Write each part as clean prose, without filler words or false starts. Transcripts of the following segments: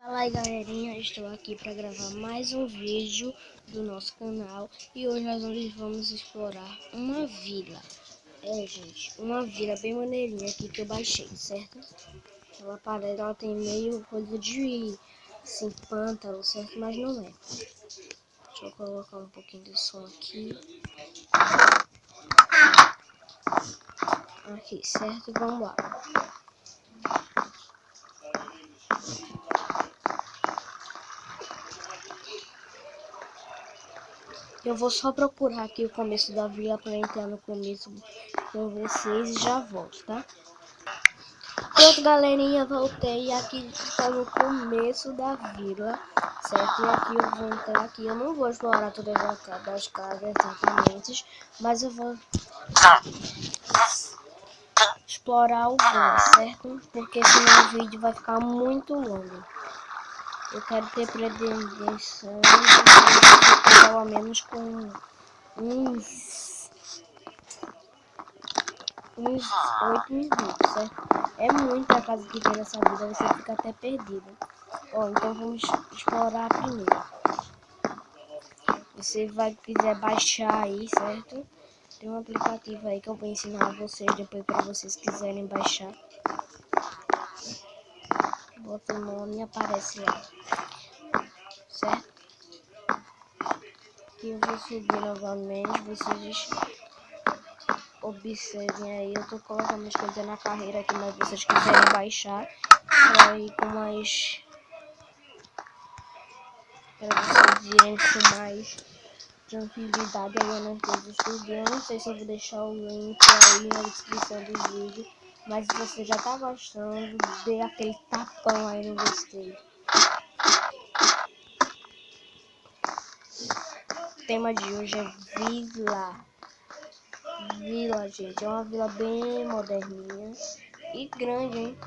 Fala aí galerinha, estou aqui para gravar mais um vídeo do nosso canal e hoje nós vamos explorar uma vila. Gente, uma vila bem maneirinha aqui que eu baixei, certo? Ela tem meio coisa de assim, pântano, certo? Mas não é. Deixa eu colocar um pouquinho de som aqui. Aqui, certo? Vamos lá. Eu vou só procurar aqui o começo da vila para entrar no começo com vocês e já volto, tá? Pronto, galerinha, voltei e aqui está no começo da vila, certo? E aqui eu vou entrar aqui, eu não vou explorar todas as casas exatamente, mas eu vou explorar algumas, certo? Porque senão o vídeo vai ficar muito longo. Eu quero ter pretensão de ficar pelo menos com uns 8 minutos, certo? É muita casa que tem nessa vida, você fica até perdido. Ó, então vamos explorar primeiro. Você vai quiser baixar aí, certo? Tem um aplicativo aí que eu vou ensinar vocês depois para vocês quiserem baixar. Bota o nome e aparece lá, certo? Aqui eu vou subir novamente, vocês observem aí, eu tô colocando as coisas na carreira aqui, mas vocês quiserem baixar, para ir com mais, para vocês irem com mais tranquilidade aí nas coisas tudo. Eu não sei se eu vou deixar o link aí na descrição do vídeo, mas se você já tá gostando, dê aquele tapão aí no gostei. O tema de hoje é vila. Vila, gente, é uma vila bem moderninha e grande, hein?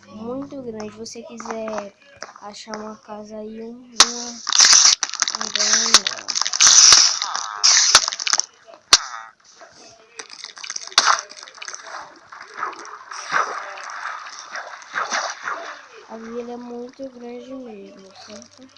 Muito grande. Se você quiser achar uma casa aí, a vila é muito grande mesmo, certo?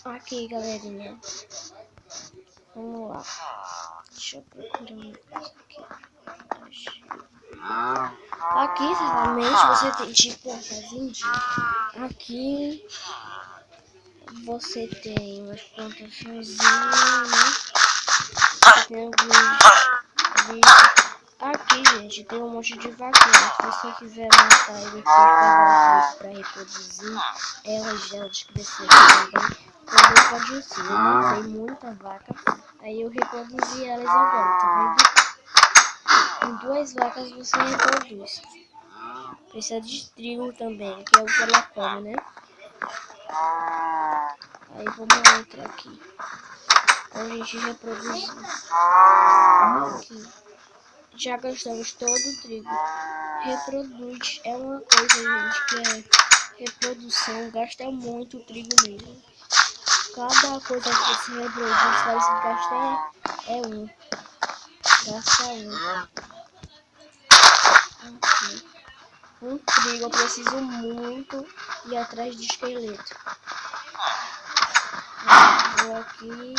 Aqui, galerinha, vamos lá, deixa eu procurar uma coisa aqui, sinceramente, você tem tipo uma casinha, aqui você tem umas plantações, né? Tem aqui, gente, tem um monte de vaquinhas. Se você quiser matar e depois pegar aqui pra reproduzir elas crescerem também, também pode ser. Eu matei muita vaca, aí eu reproduzi elas agora, tá vendo? Com 2 vacas você reproduz. Precisa de trigo também, que é o que ela come, né? Aí vamos entrar aqui. A gente reproduz aqui. Já gastamos todo o trigo. Reproduz é uma coisa, gente, que é reprodução, gasta muito trigo mesmo. Cada coisa que você reproduz, parece que gasta é um. Gasta um. Aqui. Um trigo, eu preciso muito ir atrás de esqueleto. Vou aqui.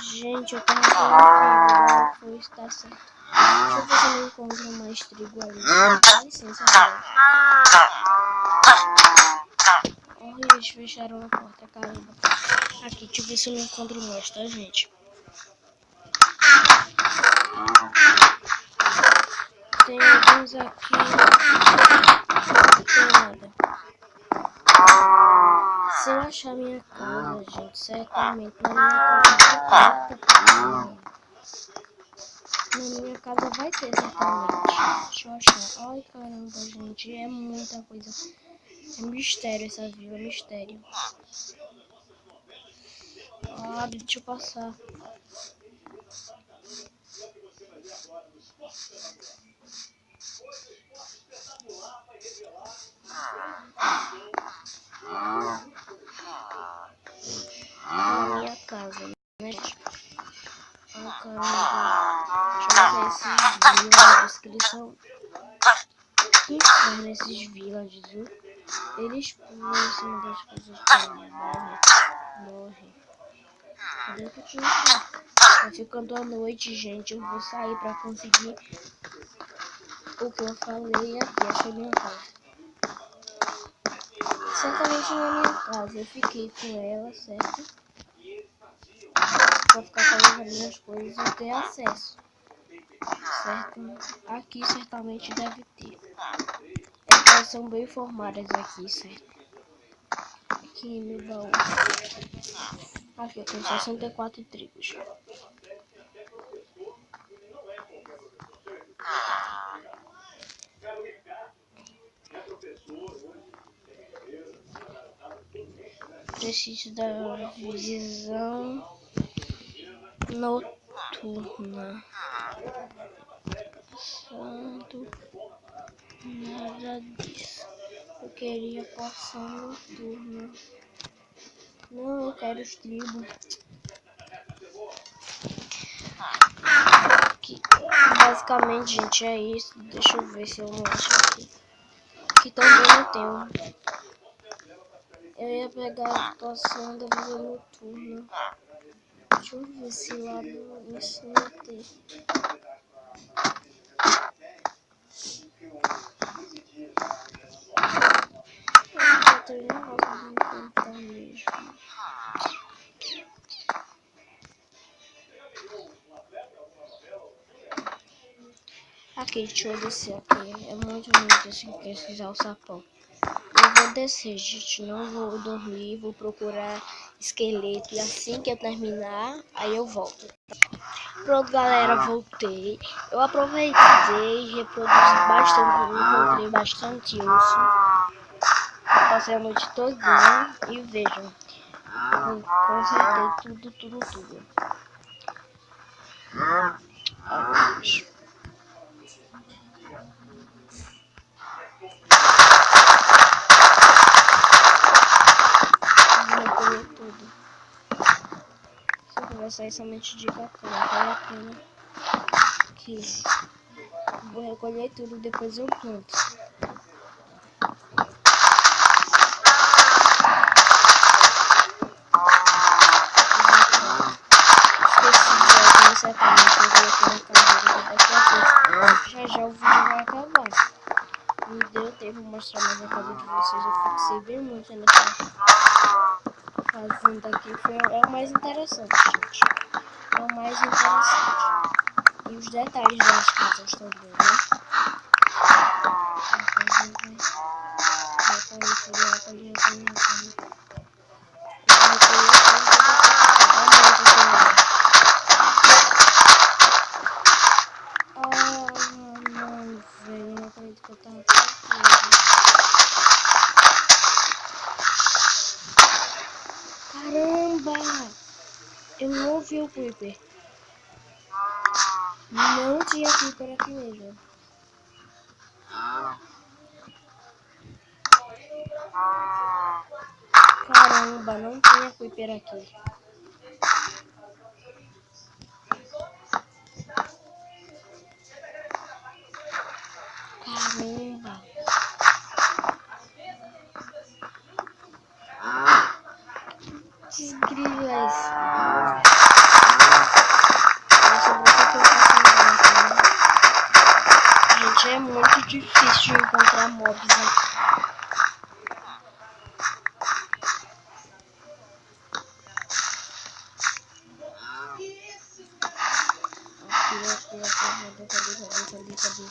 Gente, eu tava com trigo, foi estar certo. Deixa eu ver se eu encontro mais trigo ali. Dá licença, galera. Olha, eles fecharam a porta, caramba. Aqui, deixa eu ver se eu não encontro mais, tá, gente? Tem alguns aqui. Não tem nada. Se eu achar minha casa, gente, certamente na minha casa vai ter. Na minha casa vai ter, certamente. Deixa eu achar. Ai, caramba, gente, é muita coisa. É mistério essa vila, é mistério. Ah, deixa eu passar. Na minha casa, né? Ai, caramba. Deixa eu ver esses villages, que eles são... Que inferno esses villages, viu? Eles pulam em cima das coisas também. Morre. Cadê que eu tinha aqui? Tá ficando à noite, gente. Eu vou sair pra conseguir o que eu falei aqui. Achei minha casa. Certamente na minha casa. Eu fiquei com ela, certo? Pra ficar fazendo as minhas coisas e ter acesso. Certo? Aqui certamente deve ter. Elas são bem formadas aqui, certo? Aqui no baú. Aqui eu tenho 64 trigos. Preciso da visão noturna. Santo, nada disso. Eu queria poção noturna. Não, eu quero os tribos. Aqui, basicamente, gente, é isso. Deixa eu ver se eu não acho aqui. Aqui também não tenho. Eu ia pegar a poção da visão noturna. Deixa eu ver se lá nisso não tem. Eu tenho negócio de encontrar mesmo. Aqui, deixa eu descer aqui. É muito bonito assim, pesquisar o sapão. Eu vou descer, gente. Não vou dormir. Vou procurar esqueleto. E assim que eu terminar, aí eu volto. Pronto, galera. Voltei. Eu aproveitei, reproduzi bastante. Encontrei bastante osso. Passei a noite todinha. E vejam. Consertei tudo. Ai, Deus. Vou recolher tudo. Se eu vai sair somente de cacau, vale a pena. Aqui. Vou recolher tudo, depois eu planto. Esqueci de alguém, certamente eu vou aqui na cadeira daqui a pouco. Já o vídeo vai acabar. Me deu tempo de mostrar mais a casa de vocês. Eu fixei bem muito nessa fazenda aqui. É o mais interessante, gente. É o mais interessante. E os detalhes das casas também, né? Caramba! Eu não vi o Creeper. Não tinha Creeper aqui mesmo. Caramba, não tinha Creeper aqui. Caramba. Desgrilhas. Gente, é muito difícil de encontrar mobs aqui. Cadê?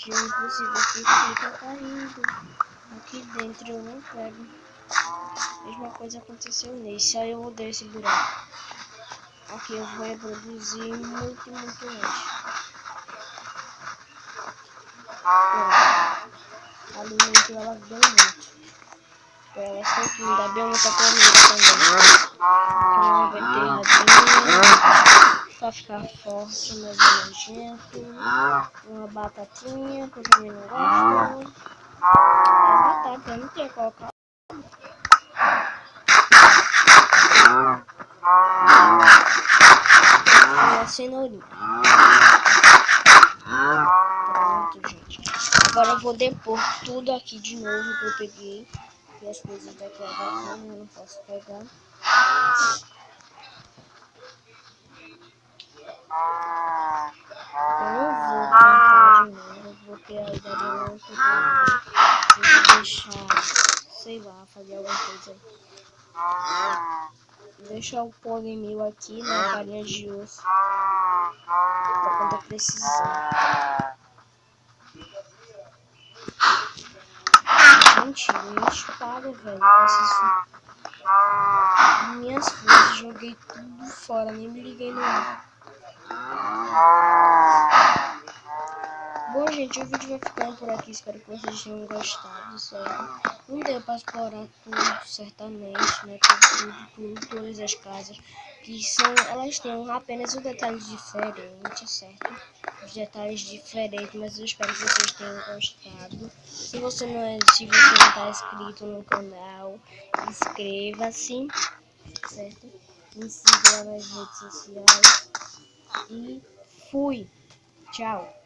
gente, inclusive aqui fica caindo. Aqui dentro eu não pego. Mesma coisa aconteceu nesse. Aí eu odeio esse buraco. Aqui eu vou reproduzir muito antes. A alimento ela deu muito. Elas têm que me dar bem muita comida também. Uma beterradinha pra ficar forte, mas nojento. Uma batatinha que eu também não gosto. É batata, eu não quero colocar. Uma cenourinha. Pronto, gente. Agora eu vou depor tudo aqui de novo que eu peguei. E as coisas daqui abaixo eu não posso pegar. Eu não vou plantar de novo, porque aí daria muito tempo. Eu vou deixar, sei lá, fazer alguma coisa. Deixar o polimil aqui, né, farinha de osso, pra quando eu precisar. Gente, para, velho. Minhas coisas, joguei tudo fora, nem me liguei no ar. Bom, gente, o vídeo vai ficando por aqui. Espero que vocês tenham gostado, certo? Não deu para explorar tudo, certamente, né? Tudo, todas as casas. Que são, elas têm apenas um detalhe diferente, certo? Os detalhes diferentes, mas eu espero que vocês tenham gostado. Se você não está inscrito no canal, inscreva-se, certo? Me siga nas redes sociais. E fui! Tchau!